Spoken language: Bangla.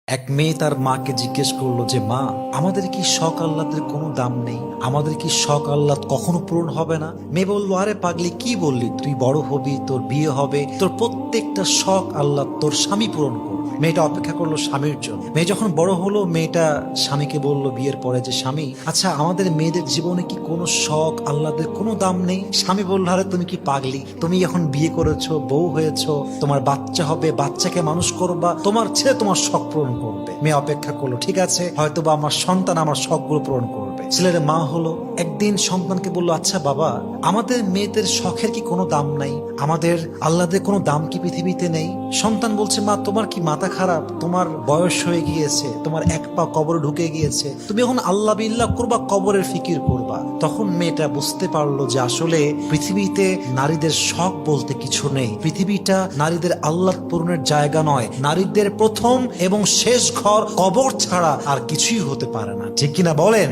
এক মেয়ে তার মাকে জিজ্ঞেস করলো যে মা, আমাদের কি শখ আহ্লাদের কোনো দাম নেই? আমাদের কি শখ আহ্লাদ কখনো পূরণ হবে না? মেয়ে বললো, আরে পাগলি, কি বললি? তুই বড় হবি, তোর বিয়ে হবে, তোর প্রত্যেকটা শখ আহ্লাদ তোর স্বামী পূরণ করবে। মেয়েটা অপেক্ষা করলো স্বামীর জন্য। মেয়ে যখন বড় হলো, মেয়েটা স্বামীকে বলল বিয়ের পরে যে স্বামী, আচ্ছা আমাদের মেয়েদের জীবনে কি কোনো শখ আহ্লাদের কোনো দাম নেই? স্বামী বলল, আরে তুমি কি পাগলি? তুমি এখন বিয়ে করেছো, বউ হয়েছো, তোমার বাচ্চা হবে, বাচ্চাকে মানুষ করবা, তোমার ছেলে তোমার শখ পূরণ করবে। মেয়ে অপেক্ষা করলো, ঠিক আছে, হয়তোবা আমার সন্তান আমার শখগুলো পূরণ করবে। ছেলের মা হলো, একদিন সন্তানকে বললো, আচ্ছা বাবা, আমাদের মেয়েদের শখের কি কোনো দাম নাই? আমাদের আহ্লাদের কোনো দাম কি পৃথিবীতে নেই? সন্তান বলছে, মা তোমার কি মাথা খারাপ? তোমার বয়স হয়ে গিয়েছে, তোমার এক পা কবরে ঢুকে গিয়েছে, তুমি এখন আল্লাহ বিল্লাহ করবা, কবরের ফিকির করবা। তখন মেয়েটা বুঝতে পারলো যে আসলে পৃথিবীতে নারীদের শখ বলতে কিছু নেই। পৃথিবীটা নারীদের আহ্লাদ পূরণের জায়গা নয়। নারীদের প্রথম এবং শেষ ঘর কবর ছাড়া আর কিছুই হতে পারে না। ঠিক কিনা বলেন?